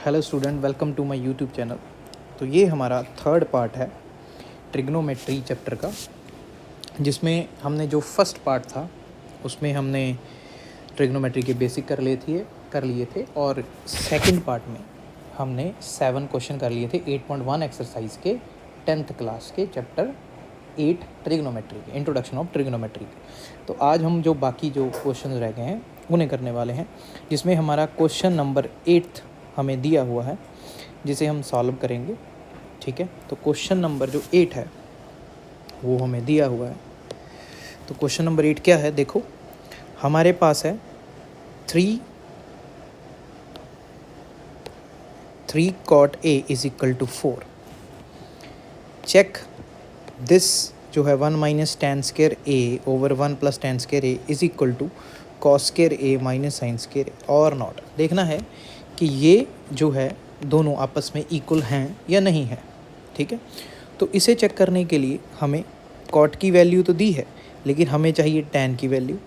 Hello student, welcome to my YouTube channel. तो ये हमारा थर्ड पार्ट है ट्रिग्नोमेट्री चैप्टर का, जिसमें हमने जो फर्स्ट पार्ट था उसमें हमने ट्रिग्नोमेट्री के बेसिक कर लिए थे और सेकंड पार्ट में हमने 7 क्वेश्चन कर लिए थे 8.1 एक्सरसाइज के 10th क्लास के चैप्टर 8 ट्रिग्नोमेट्री के, इंट्रोडक्शन ऑफ ट्रिग्नोमेट्री के। तो आज हम जो बाकी जो क्वेश्चन रह गए हैं उन्हें करने वाले हैं, जिसमें हमारा क्वेश्चन नंबर 8 हमें दिया हुआ है जिसे हम सॉल्व करेंगे। ठीक है, तो क्वेश्चन नंबर जो 8 है वो हमें दिया हुआ है। तो क्वेश्चन नंबर 8 क्या है, देखो हमारे पास है 3 cot A is equal to 4। Check this जो है 1 minus tan square A over 1 plus tan square A is equal to cos square A minus sine square A और नॉट। देखना है कि ये जो है दोनों आपस में इक्वल हैं या नहीं है। ठीक है, तो इसे चेक करने के लिए हमें कॉट की वैल्यू तो दी है, लेकिन हमें चाहिए टैन की वैल्यू,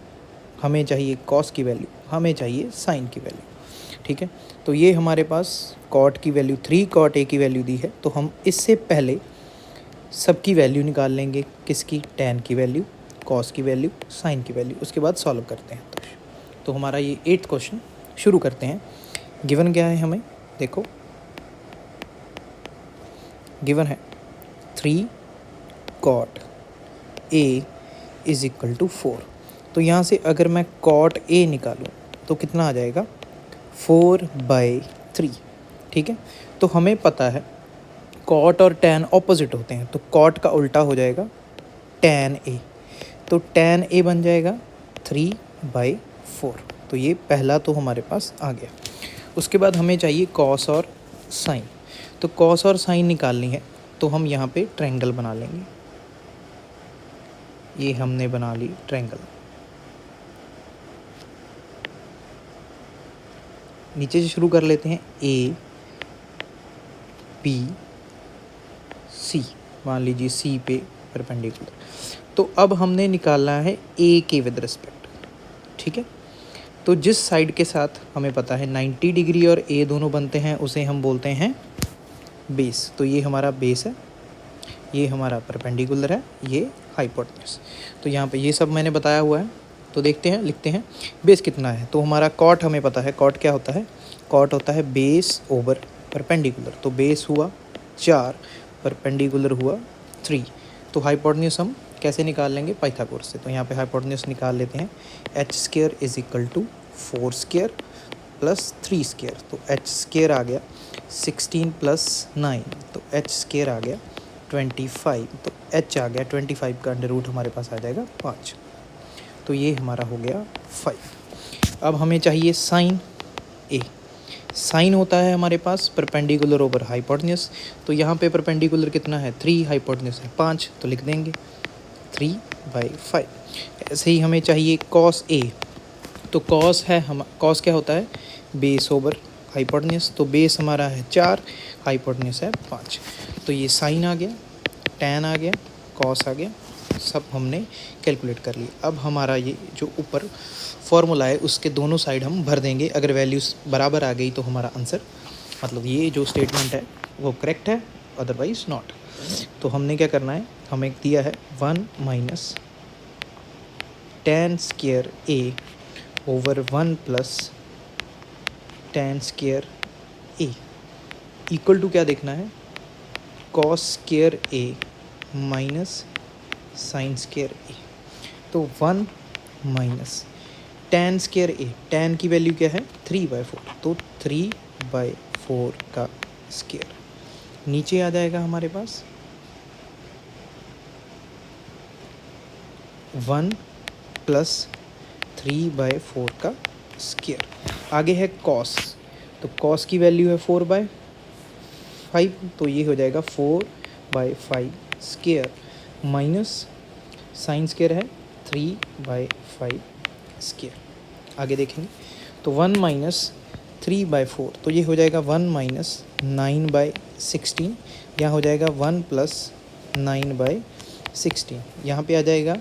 हमें चाहिए कॉस की वैल्यू, हमें चाहिए साइन की वैल्यू। ठीक है, तो ये हमारे पास कॉट की वैल्यू 3 cot A की वैल्यू दी है, तो हम इससे पहले सबकी वैल्यू निकाल लेंगे। किसकी? टैन की वैल्यू, कॉस की वैल्यू, साइन की वैल्यू, उसके बाद सॉल्व करते हैं। तो हमारा ये 8th क्वेश्चन शुरू करते हैं। गिवन क्या है हमें, देखो गिवन है 3 cot A is equal to 4। तो यहाँ से अगर मैं cot A निकालूँ तो कितना आ जाएगा? 4/3। ठीक है, तो हमें पता है cot और tan ऑपोजिट होते हैं, तो cot का उल्टा हो जाएगा tan A, तो tan A बन जाएगा 3/4। तो ये पहला तो हमारे पास आ गया। उसके बाद हमें चाहिए cos और sin। तो cos और sin निकालनी है, तो हम यहाँ पे ट्रायंगल बना लेंगे। ये हमने बना ली ट्रायंगल। नीचे से शुरू कर लेते हैं, A B C, मान लीजिए C पे परपेंडिकुलर। तो अब हमने निकालना है A के विद रिस्पेक्ट। ठीक है, तो जिस साइड के साथ हमें पता है 90 डिग्री और A दोनों बनते हैं उसे हम बोलते हैं बेस। तो ये हमारा बेस है, ये हमारा परपेंडिकुलर है, ये हाइपोटेन्यूज। तो यहाँ पे ये सब मैंने बताया हुआ है। तो देखते हैं, लिखते हैं बेस कितना है। तो हमारा कॉट हमें पता है, कॉट क्या होता है? कॉट होता है बेस ओवर परपेंडिकुलर। तो बेस हुआ 4, परपेंडिकुलर हुआ 3। तो हाइपोटेन्यूज हम कैसे निकाल लेंगे? पाइथागोरस से। तो यहाँ पे हाइपोटेन्यूज निकाल लेते हैं। H square is equal to 4 square plus 3 square. तो एच स्क्वायर आ गया 16 प्लस 9, तो एच स्क्वायर आ गया 25। तो एच आ गया 25 का अंडर रूट हमारे पास आ जाएगा 5। तो ये हमारा हो गया 5। अब हमें चाहिए साइन ए। साइन होता है हमारे पास परपेंडिकुलर ओवर हाइपोटेन्यूज। तो यहाँ पे परपेंडिकुलर कितना है? 3, हाइपोटेन्यूज है 5, तो लिख देंगे 3/5। ऐसे ही हमें चाहिए कॉस ए। तो कॉस है कॉस क्या होता है? Base over hypotenuse. तो बेस हमारा है 4, हाइपोटेन्यूज है 5। तो ये साइन आ गया, टैन आ गया, कॉस आ गया, सब हमने कैलकुलेट कर लिए। अब हमारा ये जो ऊपर फॉर्मूला है उसके दोनों साइड हम भर देंगे। अगर वैल्यूज़ बराबर आ गई तो हमारा आंसर, मतलब ये जो स्टेटमेंट है वो करेक्ट है, अदरवाइज नॉट। तो हमने क्या करना है, हमें दिया है 1 minus tan square A over 1 plus tan square A equal to क्या देखना है? Cos square A minus sine square A। तो 1 minus tan square A, tan की वैल्यू क्या है? 3/4। तो 3/4 का स्क्वायर नीचे आ जाएगा हमारे पास 1 प्लस 3/4 का स्क्वायर। आगे है कॉस। तो कॉस की वैल्यू है 4/5, तो ये हो जाएगा 4/5 स्क्वायर माइनस साइन स्क्वायर है 3/5 स्क्वायर। आगे देखेंगे तो 1 माइनस 3/4, तो ये हो जाएगा 1 माइनस 9/16। यहाँ हो जाएगा 1 प्लस 9/16। यहाँ पे आ जाएगा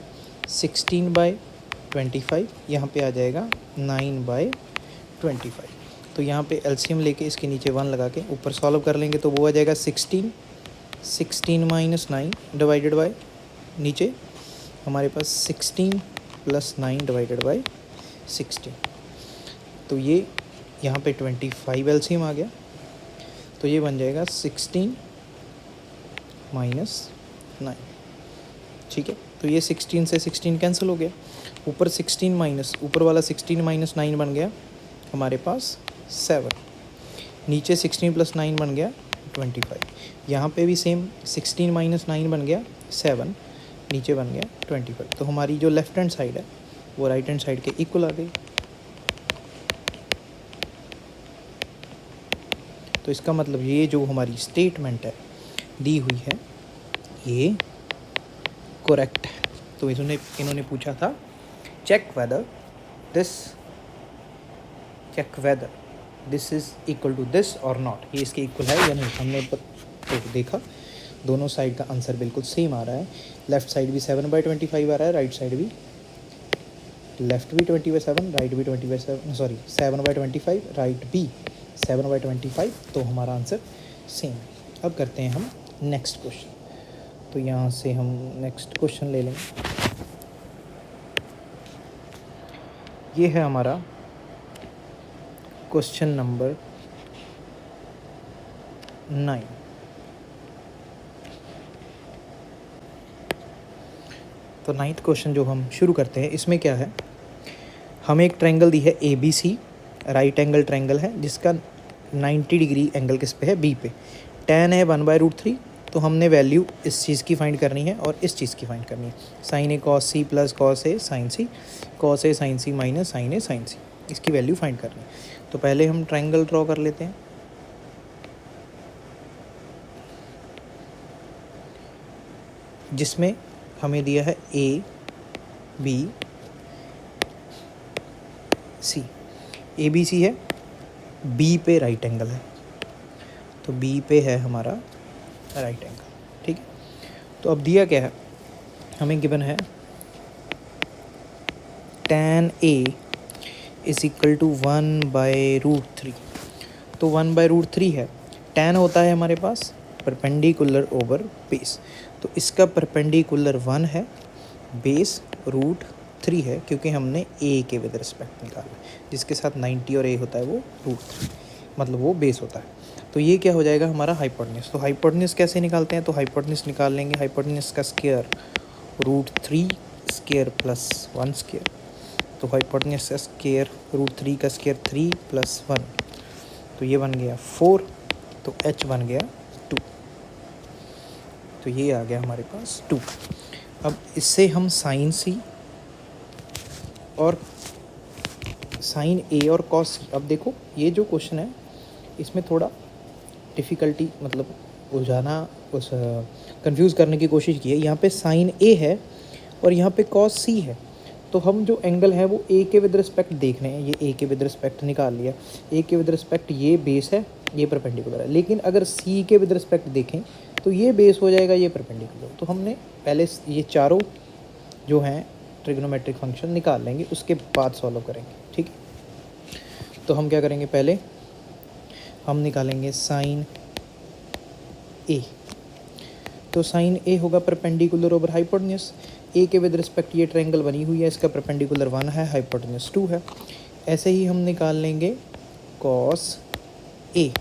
16/25, यहाँ पे आ जाएगा 9/25। तो यहाँ पे एलसीएम लेके इसके नीचे 1 लगा के ऊपर सॉल्व कर लेंगे तो वो आ जाएगा 16 माइनस 9 डिवाइडेड बाय नीचे हमारे पास 16 प्लस 9 डिवाइडेड बाय 16। तो ये यहाँ पे 25 एलसीएम आ गया, तो ये बन जाएगा 16 माइनस 9। ठीक है, तो ये 16 से 16 कैंसिल हो गया, ऊपर 16 माइनस ऊपर वाला 16 माइनस 9 बन गया हमारे पास 7, नीचे 16 प्लस 9 बन गया 25। यहाँ पे भी सेम 16 माइनस 9 बन गया 7, नीचे बन गया 25। तो हमारी जो लेफ्ट हैंड साइड है वो राइट हैंड साइड के इक्वल आ गई। तो इसका मतलब ये जो हमारी स्टेटमेंट है दी हुई है ये करेक्ट है। तो इन्होंने पूछा था check whether this is equal to this और नॉट, ये इसके इक्वल है या नहीं। हमने तो देखा दोनों साइड का आंसर बिल्कुल सेम आ रहा है। लेफ़्ट साइड भी 7/25 आ रहा है, राइट साइड भी, लेफ़्ट भी 20/7, राइट भी 20/7, सॉरी 7/25, राइट भी 7/25। तो हमारा आंसर सेम है। अब करते हैं हम नेक्स्ट क्वेश्चन। तो यहाँ से हम नेक्स्ट क्वेश्चन ले लेंगे। ये है हमारा क्वेश्चन नंबर 9। तो 9th क्वेश्चन जो हम शुरू करते हैं, इसमें क्या है, हमें एक ट्रायंगल दी है ABC, राइट एंगल ट्रायंगल है जिसका 90 डिग्री एंगल किस पे है, B पे। tan है 1/√3। तो हमने वैल्यू इस चीज़ की फाइंड करनी है और इस चीज़ की फाइंड करनी है। sin A cos C plus cos A sin C, cos A sin C minus sin A sin C, इसकी वैल्यू फाइंड करनी है। तो पहले हम ट्रायंगल ड्रॉ कर लेते हैं। जिसमें हमें दिया है ABC है, B पे राइट एंगल है, तो B पे है हमारा राइट एंगल। ठीक है, तो अब दिया क्या है, हमें गिवन है tan A is equal to 1/√3। तो 1/√3 है, tan होता है हमारे पास परपेंडिकुलर ओवर बेस, तो इसका परपेंडिकुलर 1 है, बेस √3 है, क्योंकि हमने A के विद रिस्पेक्ट निकाला, जिसके साथ 90 और A होता है वो √3, मतलब वो बेस होता है। तो ये क्या हो जाएगा हमारा हाइपोटेन्यूज। तो हाइपोटेन्यूज कैसे निकालते हैं, तो हाइपोटेन्यूज निकाल लेंगे, हाइपोटेन्यूज का स्क्वायर √3 स्क्वायर प्लस 1 स्क्वायर। तो हाइपोटेन्यूज का स्क्वायर √3 का स्क्वायर 3 + 1, तो ये बन गया 4, तो h बन गया 2। तो ये आ गया हमारे पास 2। अब इससे हम sin C और sin A और cos C, अब देखो ये जो क्वेश्चन है इसमें थोड़ा डिफ़िकल्टी, मतलब उलझाना, उस कंफ्यूज करने की कोशिश की है। यहाँ पे sin A है और यहाँ पे cos C है, तो हम जो एंगल है वो A के विद रिस्पेक्ट देख रहे हैं। ये A के विद रिस्पेक्ट निकाल लिया, A के विद रिस्पेक्ट ये बेस है, ये परपेंडिकुलर है। लेकिन अगर C के विद रिस्पेक्ट देखें तो ये बेस हो जाएगा, ये परपेंडिकुलर। तो हमने पहले ये चारों जो हैं ट्रिग्नोमेट्रिक फंक्शन निकाल लेंगे, उसके बाद सॉल्व करेंगे। ठीक है, तो हम क्या करेंगे, पहले हम निकालेंगे sin A। तो sin A होगा परपेंडिकुलर ओवर हाइपोटेन्यूज। A के विद रिस्पेक्ट ये ट्रायंगल बनी हुई है, इसका परपेंडिकुलर 1 है, हाइपोटेन्यूज 2 है। ऐसे ही हम निकाल लेंगे cos A।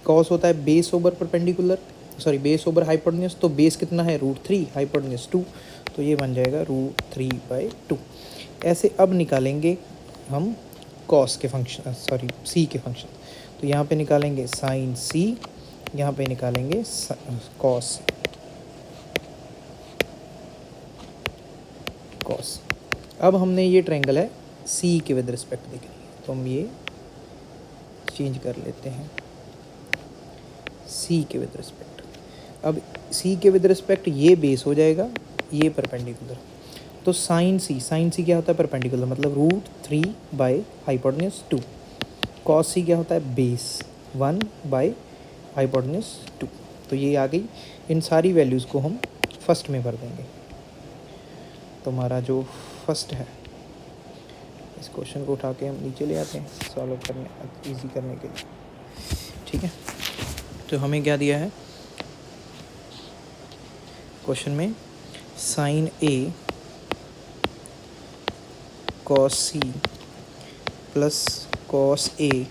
cos होता है base over perpendicular, sorry base over hypotenuse, तो बेस कितना है √3, हाइपोटेन्यूज 2, तो ये बन जाएगा √3/2। ऐसे अब निकालेंगे हम cos के फंक्शन, सॉरी C के फंक्शन। तो यहाँ पे निकालेंगे sin C, यहाँ पे निकालेंगे cos। अब हमने ये ट्रायंगल है C के विद रिस्पेक्ट देखनी है, तो हम ये चेंज कर लेते हैं C के विद रिस्पेक्ट। अब C के विद रिस्पेक्ट ये बेस हो जाएगा, ये परपेंडिकुलर। तो sin C क्या होता है परपेंडिकुलर, मतलब √3 बाई हाइपोटेन्यूज 2। cos C क्या होता है बेस 1 बाई हाइपोटेन्यूज 2। तो ये आ गई। इन सारी वैल्यूज़ को हम फर्स्ट में भर देंगे। तो हमारा जो फर्स्ट है इस क्वेश्चन को उठा के हम नीचे ले आते हैं सॉल्व करने ईजी करने के लिए, ठीक है। तो हमें क्या दिया है क्वेश्चन में, sign A cos C plus cos A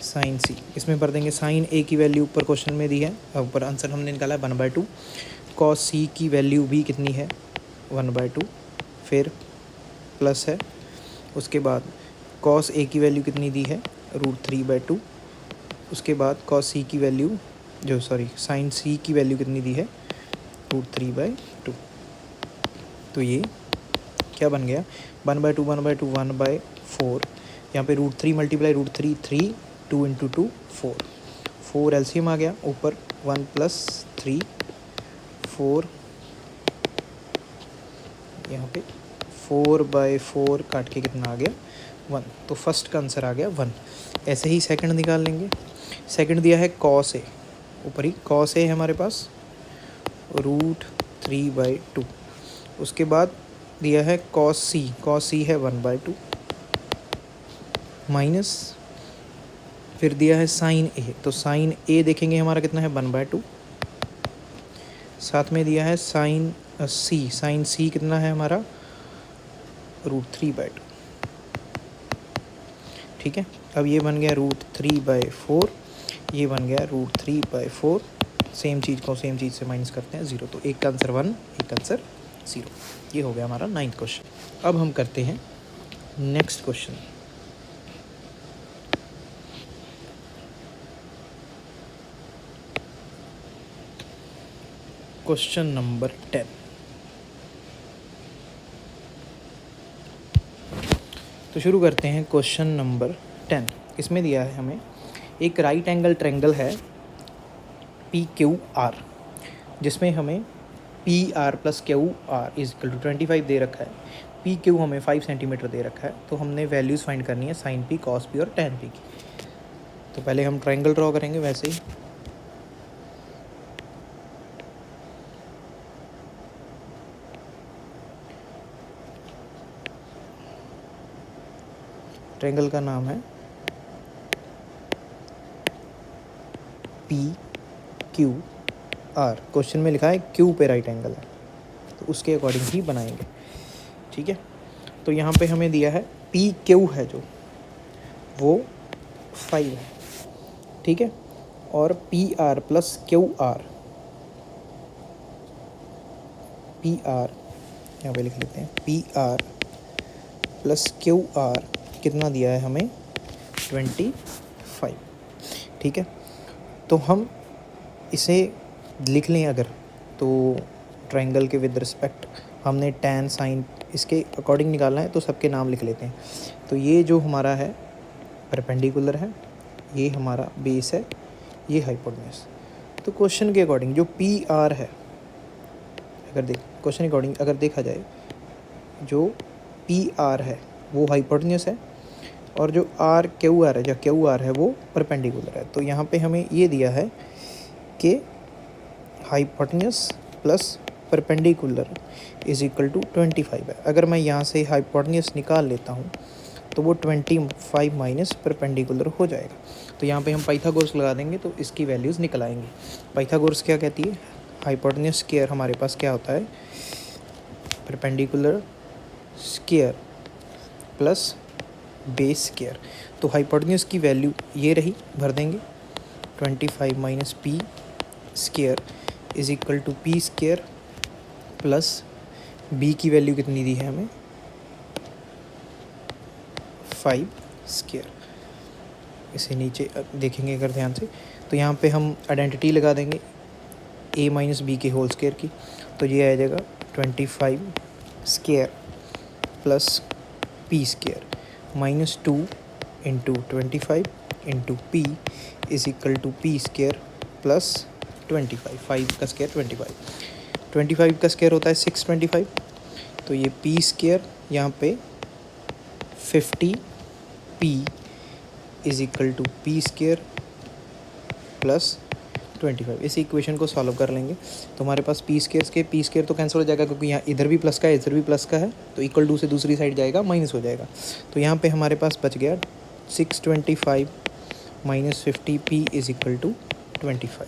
sign सी। इसमें भर देंगे साइन ए की वैल्यू ऊपर क्वेश्चन में दी है, ऊपर आंसर हमने निकाला है 1/2। कॉस सी की वैल्यू भी कितनी है 1/2, फिर प्लस है। उसके बाद कॉस ए की वैल्यू कितनी दी है √3/2। उसके बाद कॉस सी की वैल्यू साइन सी की वैल्यू कितनी दी है √3/2। तो ये क्या बन गया 1/2 1/2 1/4। यहाँ पे √3 मल्टीप्लाई √3 3 2 × 2 4 4 एलसीएम आ गया, ऊपर 1 + 3 4, यहाँ पे 4/4 काट के कितना आ गया 1। तो फर्स्ट का आंसर आ गया 1। ऐसे ही सेकंड निकाल लेंगे। सेकंड दिया है कॉस ए, ऊपर ही कॉस ए है हमारे पास √3/2। उसके बाद दिया है कॉस सी है 1/2 माइनस, फिर दिया है साइन ए, तो साइन ए देखेंगे हमारा कितना है 1/2। साथ में दिया है साइन सी कितना है हमारा √3/2, ठीक है। अब ये बन गया √3/4, ये बन गया √3/4। सेम चीज़ को सेम चीज़ से माइनस करते हैं 0, तो एक का आंसर 1, एक का आंसर 0। ये हो गया हमारा 9th क्वेश्चन। अब हम करते हैं नेक्स्ट क्वेश्चन। Question number 10। तो शुरू करते हैं क्वेश्चन नंबर 10। इसमें दिया है हमें एक राइट एंगल ट्रायंगल है PQR, जिसमें हमें PR + QR = 25 दे रखा है। PQ हमें 5 सेंटीमीटर दे रखा है। तो हमने वैल्यूज़ फाइंड करनी है साइन P, कॉस P और tan P की। तो पहले हम ट्रायंगल ड्रॉ करेंगे वैसे ही। ट्रायंगल का नाम है PQR। क्वेश्चन में लिखा है Q पे राइट एंगल है, तो उसके अकॉर्डिंग ही बनाएंगे, ठीक है। तो यहाँ पे हमें दिया है PQ है जो वो 5 है, ठीक है। और PR + QR, PR यहाँ पे लिख लेते हैं, PR + QR कितना दिया है हमें 25, ठीक है। तो हम इसे लिख लें अगर, तो ट्रायंगल के विद रिस्पेक्ट हमने tan sin इसके अकॉर्डिंग निकालना है, तो सबके नाम लिख लेते हैं। तो ये जो हमारा है परपेंडिकुलर है, ये हमारा बेस है, ये हाइपोटेन्यूज। तो क्वेश्चन के अकॉर्डिंग जो PR है, क्वेश्चन के अकॉर्डिंग अगर देखा जाए, जो PR है वो हाइपोटेन्यूज है, और जो QR है, जो QR है वो परपेंडिकुलर है। तो यहाँ पे हमें ये दिया है कि हाइपोटेन्यूज प्लस परपेंडिकुलर = 25 है। अगर मैं यहाँ से हाइपोटेन्यूज निकाल लेता हूँ तो वो 25 माइनस परपेंडिकुलर हो जाएगा। तो यहाँ पे हम पाइथागोरस लगा देंगे तो इसकी वैल्यूज़ निकल आएंगी। पाइथागोरस क्या कहती है, हाइपोटेन्यूज स्क्वायर हमारे पास क्या होता है, perpendicular square plus base square. तो हाइपोटेन्यूज की वैल्यू ये रही, भर देंगे 25 minus P square = P square plus B की वैल्यू कितनी दी है हमें 5 स्क्वायर। इसे नीचे देखेंगे अगर ध्यान से, तो यहाँ पे हम आइडेंटिटी लगा देंगे A - B के होल स्क्वायर की। तो ये आ जाएगा 25 square plus P square -2 × 25 × P = P square plus 25। 5 का स्क्वायर 25 का स्क्वायर होता है 625। तो ये P स्क्वायर यहाँ पे 50 P = P स्क्वायर प्लस 25। इस इक्वेशन को सॉल्व कर लेंगे तो हमारे पास पी स्केयर तो कैंसिल हो जाएगा, क्योंकि यहाँ इधर भी प्लस का है इधर भी प्लस का है, तो इक्वल टू से दूसरी साइड जाएगा माइनस हो जाएगा। तो यहाँ पे हमारे पास बच गया 625 minus 50p is equal to 25।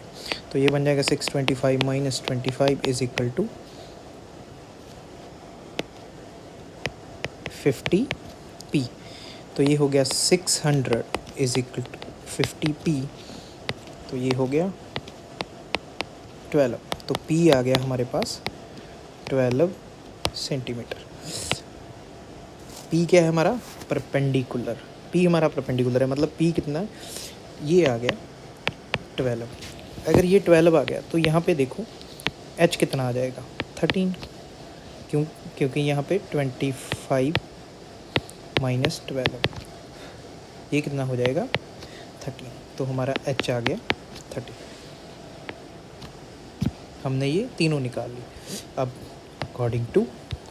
तो ये बन जाएगा 625 minus 25 is equal to 50p। तो ये हो गया 600 इज इक्वल टू 50p, तो ये हो गया 12। तो p आ गया हमारे पास 12 सेंटीमीटर। p क्या है हमारा? परपेंडिकुलर। p हमारा परपेंडिकुलर है, मतलब p कितना है? ये आ गया 12। अगर ये 12 आ गया तो यहाँ पे देखो h कितना आ जाएगा? 13। क्योंकि यहाँ पे 25 माइनस 12, ये कितना हो जाएगा? 13। तो हमारा h आ गया 30। हमने ये तीनों निकाल ली। अब अकॉर्डिंग टू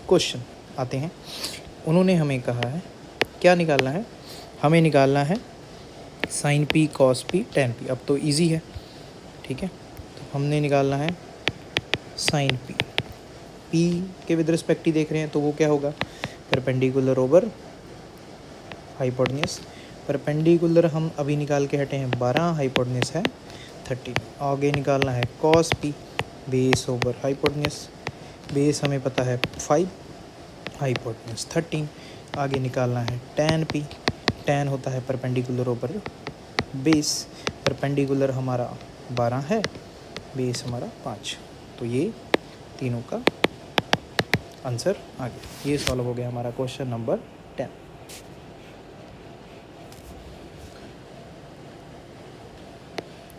क्वेश्चन आते हैं। उन्होंने हमें कहा है क्या निकालना है? हमें निकालना है sine p cos p tan p। अब तो इजी है, ठीक है। तो हमने निकालना है साइन p के विद रिस्पेक्ट ही देख रहे हैं, तो वो क्या होगा? Perpendicular over hypotenuse. परपेंडिकुलर हम अभी निकाल के हटे हैं 12, हाइपोटेन्यूज है 13। आगे निकालना है cos p base over hypotenuse. Base हमें पता है 5, हाइपोटेन्यूज 13। आगे निकालना है tan p। tan होता है परपेंडिकुलर ओवर बेस। परपेंडिकुलर हमारा 12 है, बेस हमारा 5। तो ये तीनों का आंसर आ गया। ये सॉल्व हो गया हमारा क्वेश्चन नंबर 10।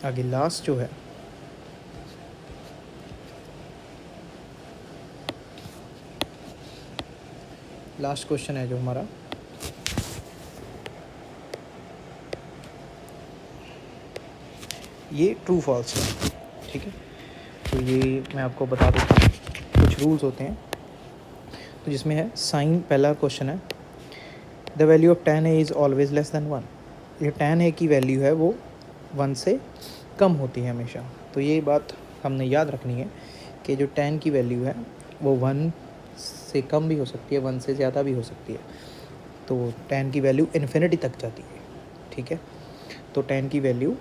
आगे लास्ट जो है लास्ट क्वेश्चन है जो हमारा ये ट्रू फॉल्स है, ठीक है। तो ये मैं आपको बता देता हूँ, कुछ रूल्स होते हैं तो जिसमें है साइन। पहला क्वेश्चन है the value of tan a is always less than 1। ये tan a की वैल्यू है वो 1 से कम होती है हमेशा। तो ये बात हमने याद रखनी है कि जो tan की वैल्यू है वो 1 से कम भी हो सकती है, 1 से ज़्यादा भी हो सकती है। तो tan की वैल्यू इन्फिनिटी तक जाती है, ठीक है। तो tan की वैल्यू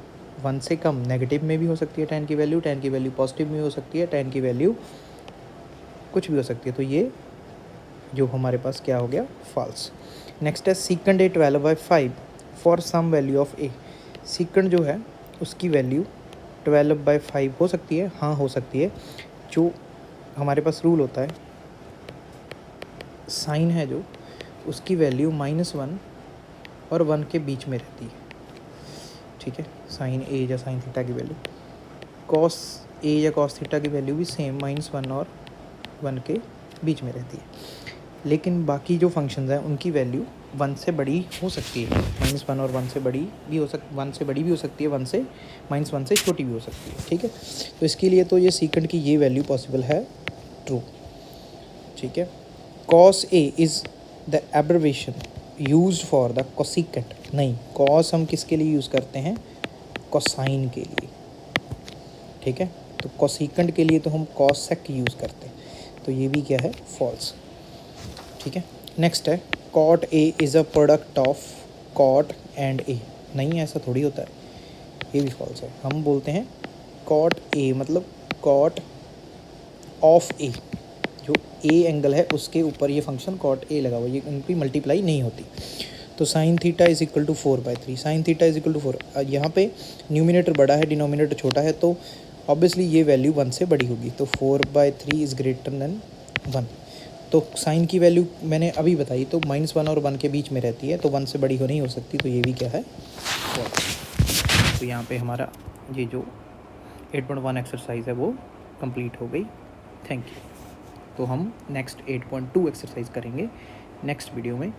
1 से कम नेगेटिव में भी हो सकती है, tan की वैल्यू पॉजिटिव में हो सकती है, tan की वैल्यू कुछ भी हो सकती है। तो ये जो हमारे पास क्या हो गया? फॉल्स। नेक्स्ट है secant A 12/5 for some value of A. Secant जो है उसकी वैल्यू 12/5 हो सकती है, हाँ हो सकती है। जो हमारे पास रूल होता है साइन है जो उसकी वैल्यू -1 और 1 के बीच में रहती है, ठीक है। साइन ए या साइन थीटा की वैल्यू, कॉस ए या कॉस थीटा की वैल्यू भी सेम -1 और 1 के बीच में रहती है। लेकिन बाकी जो फंक्शंस हैं उनकी वैल्यू 1 से बड़ी हो सकती है, -1 और 1 से बड़ी भी हो 1 से बड़ी भी हो सकती है, 1 से -1 से छोटी भी हो सकती है, ठीक है। तो इसके लिए तो ये सीकेंड की ये वैल्यू पॉसिबल है, ट्रू, ठीक है। Cos A is the abbreviation used for the cosecant. नहीं, कॉस हम किसके लिए यूज़ करते हैं? कोसाइन के लिए, ठीक है। तो कोसिकेंट के लिए तो हम कॉसेक यूज़ करते हैं, तो ये भी क्या है? फॉल्स, ठीक है। नेक्स्ट है cot A is a product of cot and A. नहीं, ऐसा थोड़ी होता है, ये भी फॉल्स है। हम बोलते हैं कॉट ए मतलब कॉट ऑफ ए, जो ए एंगल है उसके ऊपर ये फंक्शन कॉट ए लगा हुआ, ये उनकी मल्टीप्लाई नहीं होती। तो sine theta is equal to 4/3। Sine theta is equal to 4। यहाँ पे न्यूमिनेटर बड़ा है, डिनोमिनेटर छोटा है, तो ऑब्वियसली ये वैल्यू 1 से बड़ी होगी। तो 4/3 इज़ ग्रेटर देन 1। तो साइन की वैल्यू मैंने अभी बताई, तो -1 और 1 के बीच में रहती है, तो 1 से बड़ी हो नहीं हो सकती। तो ये भी क्या है? तो यहाँ पे हमारा ये जो 8.1 एक्सरसाइज है वो कंप्लीट हो गई। Thank you. तो हम नेक्स्ट 8.2 एक्सरसाइज करेंगे नेक्स्ट वीडियो में।